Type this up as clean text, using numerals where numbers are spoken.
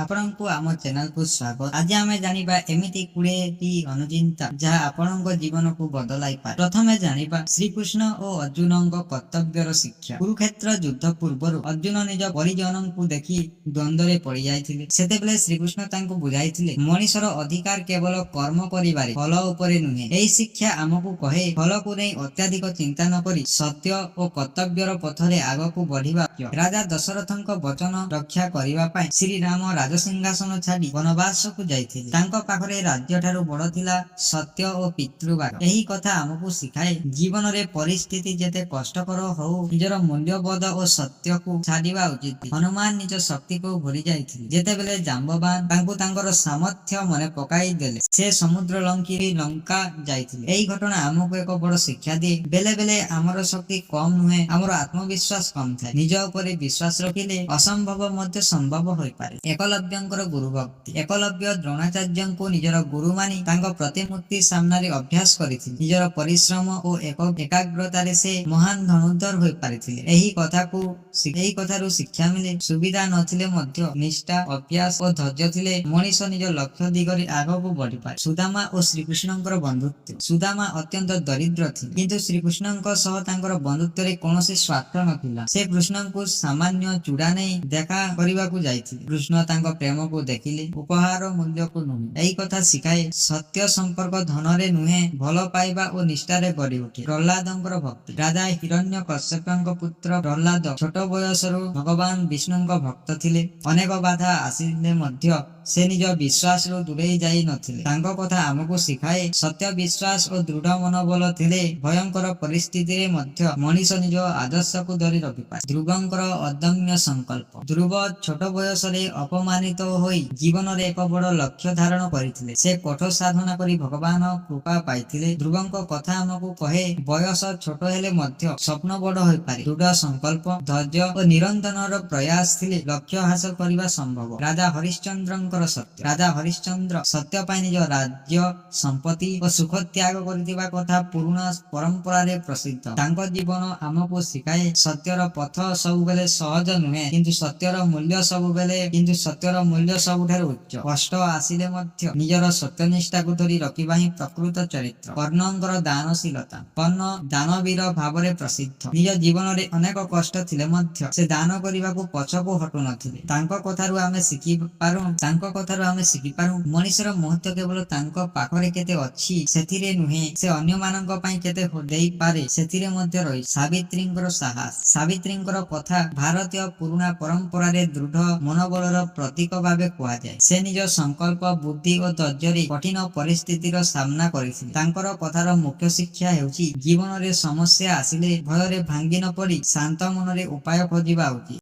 ଆପଣଙ୍କୁ ଆମ ଚ୍ୟାନେଲକୁ ସ୍ୱାଗତ। ଆଜି ଆମେ ଜାଣିବା ଏମିତି 20ଟି ଅନୁଚିନ୍ତା ଯାହା ଆପଣଙ୍କ ଜୀବନକୁ ବଦଳାଇ ପାରେ। ପ୍ରଥମେ ଜାଣିବା ଶ୍ରୀକୃଷ୍ଣ ଓ ଅର୍ଜୁନଙ୍କ କର୍ତ୍ତବ୍ୟର ଶିକ୍ଷା। କୁରୁକ୍ଷେତ୍ର ଯୁଦ୍ଧ ପୂର୍ବରୁ ଅର୍ଜୁନ ନିଜ ପରିଜନଙ୍କୁ ଦେଖି ଦ୍ୱନ୍ଦ୍ୱରେ ପଡିଯାଇଥିଲେ। ସେତେବେଳେ ଶ୍ରୀକୃଷ୍ଣ ତାଙ୍କୁ ବୁଝାଇଥିଲେ ମଣିଷର ଅଧିକାର କେବଳ କର୍ମ କରିବାରେ, ଫଳ ଉପରେ ନୁହେଁ। ଏହି ଶିକ୍ଷା ଆମକୁ କହେ ଫଳକୁ ନେଇ ଅତ୍ୟଧିକ ଚିନ୍ତା ନ କରି ସତ୍ୟ ଓ କର୍ତ୍ତବ୍ୟର ପଥରେ ଆଗକୁ ବଢିବା। ରାଜା ଦଶରଥଙ୍କ ବଚନ ରକ୍ଷା କରିବା ପାଇଁ ଶ୍ରୀରାମ ରାଜସିଂହାସନ ଛାଡି ବନବାସକୁ ଯାଇଥିଲେ। ତାଙ୍କ ପାଖରେ ରାଜ୍ୟଠାରୁ ବଡ ଥିଲା ସତ୍ୟ ଓ ପିତୃବାଦ। ଏହି କଥା ଆମକୁ ଶିଖାଏ ଜୀବନରେ ପରିସ୍ଥିତି ଯେତେ କଷ୍ଟକର ହଉ ନିଜର ମୂଲ୍ୟବୋଧ ଓ ସତ୍ୟକୁ ଛାଡିବା ଉଚିତ। ହନୁମାନ ନିଜ ଶକ୍ତିକୁ ଭୁଲି ଯାଇଥିଲେ ଯେତେବେଳେ ଜାମ୍ବବାନ ତାଙ୍କୁ ତାଙ୍କର ସାମର୍ଥ୍ୟ ମନେ ପକାଇ ଦେଲେ। ସେ ସମୁଦ୍ର ଲଙ୍କି ଲଙ୍କା ଯାଇଥିଲେ। ଏହି ଘଟଣା ଆମକୁ ଏକ ବଡ ଶିକ୍ଷା ଦିଏ। ବେଳେ ବେଳେ ଆମର ଶକ୍ତି କମ ନୁହେଁ, ଆମର ଆତ୍ମବିଶ୍ୱାସ କମ ଥାଏ। ନିଜ ଉପରେ ବିଶ୍ୱାସ ରଖିଲେ ଅସମ୍ଭବ ମଧ୍ୟ ସମ୍ଭବ ହୋଇପାରେ। ଏକଲବ୍ୟଙ୍କର ଗୁରୁ ଭକ୍ତି। ଏକଲବ୍ୟ ଦ୍ରୋଣାଚାର୍ଯ୍ୟଙ୍କୁ ନିଜର ଗୁରୁ ମାନି ତାଙ୍କ ପ୍ରତିମୂର୍ତ୍ତି ସାମ୍ନାରେ ଅଭ୍ୟାସ କରିଥିଲେ। ନିଜର ପରିଶ୍ରମ ଓ ଏକାଗ୍ରତାରେ ସେ ମହାନ ଧନୁର୍ଦ୍ଧର ହୋଇପାରିଥିଲେ। ଏହି କଥାରୁ ଶିକ୍ଷା ମିଳେ ସୁବିଧା ନଥିଲେ ମଧ୍ୟ ନିଷ୍ଠା, ଅଭ୍ୟାସ ଓ ଧୈର୍ଯ୍ୟ ଥିଲେ ମଣିଷ ନିଜ ଲକ୍ଷ୍ୟ ଦିଗରେ ଆଗକୁ ବଢିପାରେ। ସୁଦାମା ଓ ଶ୍ରୀକୃଷ୍ଣଙ୍କର ବନ୍ଧୁତ୍ୱ। ସୁଦାମା ଅତ୍ୟନ୍ତ ଦରିଦ୍ର ଥିଲେ କିନ୍ତୁ ଶ୍ରୀକୃଷ୍ଣଙ୍କ ସହ ତାଙ୍କର ବନ୍ଧୁତ୍ୱରେ କୌଣସି ସ୍ୱାର୍ଥ ନଥିଲା। ସେ କୃଷ୍ଣଙ୍କୁ ସାମାନ୍ୟ ଚୂଡା ନେଇ ଦେଖା କରିବାକୁ ଯାଇଥିଲେ। କୃଷ୍ଣ ତାଙ୍କ ପ୍ରେମକୁ ଦେଖିଲେ, ଉପହାର ମୂଲ୍ୟକୁ ନୁହେଁ। ଏହି କଥା ଶିଖାଏ ସତ୍ୟ ସମ୍ପର୍କ ଧନରେ ନୁହେଁ, ଭଲ ପାଇବା ଓ ନିଷ୍ଠାରେ ଗଢି ଉଠେ। ପ୍ରହ୍ଲାଦଙ୍କର ଭକ୍ତି। ରାଜା ହିରଣ୍ୟ କଶ୍ୟପଙ୍କ ପୁତ୍ର ପ୍ରହ୍ଲାଦ ଛୋଟ ବୟସରୁ ଭଗବାନ ବିଷ୍ଣୁଙ୍କ ଭକ୍ତ ଥିଲେ। ଅନେକ ବାଧା ଆସିଲେ ମଧ୍ୟ ସେ ନିଜ ବିଶ୍ୱାସରୁ ଦୂରେଇ ଯାଇ ନଥିଲେ। ତାଙ୍କ କଥା ଆମକୁ ଶିଖାଏ ସତ୍ୟ, ବିଶ୍ୱାସ ଓ ଦୃଢ ମନୋବଳ ଥିଲେ ଭୟଙ୍କର ପରିସ୍ଥିତିରେ ମଧ୍ୟ ମଣିଷ ନିଜ ଆଦର୍ଶକୁ ଧରି ରଖିପାରେ। ଧ୍ରୁବଙ୍କର ଅଦମ୍ୟ ସଂକଳ୍ପ। ଧ୍ରୁବ ଛୋଟ ବୟସରେ ଅପମାନିତ ହୋଇ ଜୀବନରେ ଏକ ବଡ ଲକ୍ଷ୍ୟ ଧାରଣ କରିଥିଲେ। ସେ କଠୋର ସାଧନା କରି ଭଗବାନ କୃପା ପାଇଥିଲେ। ଧ୍ରୁବଙ୍କ କଥା ଆମକୁ କହେ ବୟସ ଛୋଟ ହେଲେ ମଧ୍ୟ ସ୍ୱପ୍ନ ବଡ ହୋଇପାରେ। ଦୃଢ ସଂକଳ୍ପ, ଧୈର୍ଯ୍ୟ ଓ ନିରନ୍ତର ପ୍ରୟାସ ଥିଲେ ଲକ୍ଷ୍ୟ ହାସଲ କରିବା ସମ୍ଭବ। ରାଜା ହରିଶ୍ଚନ୍ଦ୍ରଙ୍କର ସତ୍ୟ। ରାଜା ହରିଶ୍ଚନ୍ଦ୍ର ସତ୍ୟ ପାଇଁ ନିଜ ରାଜ୍ୟ, ସମ୍ପତ୍ତି ଓ ସୁଖ ତ୍ୟାଗ କରିଥିବା କଥା ପୁରୁଣା ପରମ୍ପରାରେ ପ୍ରସିଦ୍ଧ। ତାଙ୍କ ଜୀବନ ଆମକୁ ଶିଖାଏ ସତ୍ୟର ପଥ ସବୁବେଳେ ସହଜ ନୁହେଁ କିନ୍ତୁ ସତ୍ୟର ମୂଲ୍ୟ ସବୁଠାରୁ ଉଚ୍ଚ। କଷ୍ଟ ଆସିଲେ ମଧ୍ୟ ନିଜର ସତ୍ୟନିଷ୍ଠାକୁ ଧରି ରଖିବା ହିଁ ପ୍ରକୃତ ଚରିତ୍ର। କର୍ଣ୍ଣଙ୍କର ଦାନଶୀଳତା। କର୍ଣ୍ଣ ଦାନବୀର ଭାବରେ ପ୍ରସିଦ୍ଧ। ନିଜ ଜୀବନରେ ଅନେକ କଷ୍ଟ ଥିଲେ ମଧ୍ୟ ସେ ଦାନ କରିବାକୁ ପଛକୁ ହଟୁ ନଥିଲେ। ତାଙ୍କ କଥାରୁ ଆମେ ଶିଖିପାରୁ ମଣିଷର ମହତ୍ତ୍ୱ କେବଳ ତାଙ୍କ ପାଖରେ କେତେ ଅଛି ସେଥିରେ ନୁହେଁ, ସେ ଅନ୍ୟମାନଙ୍କ ପାଇଁ କେତେ ଦେଇପାରେ ସେଥିରେ ମଧ୍ୟ ରହିଛି। ସାବିତ୍ରୀଙ୍କର ସାହସ। ସାବିତ୍ରୀଙ୍କର କଥା ଭାରତୀୟ ପୁରୁଣା ପରମ୍ପରାରେ ଦୃଢ ମନୋବଳର ପ୍ରତୀକ ଭାବେ କୁହାଯାଏ। ସେ ନିଜ ସଂକଳ୍ପ, ବୁଦ୍ଧି ଓ ଧୈର୍ଯ୍ୟରେ କଠିନ ପରିସ୍ଥିତିର ସାମ୍ନା କରିଥିଲେ। ତାଙ୍କର କଥାର ମୁଖ୍ୟ ଶିକ୍ଷା ହେଉଛି ଜୀବନରେ ସମସ୍ୟା ଆସିଲେ ଭୟରେ ଭାଙ୍ଗି ନ ପଡି ଶାନ୍ତ ମନରେ ଉପାୟ ଖୋଜିବା ଉଚିତ।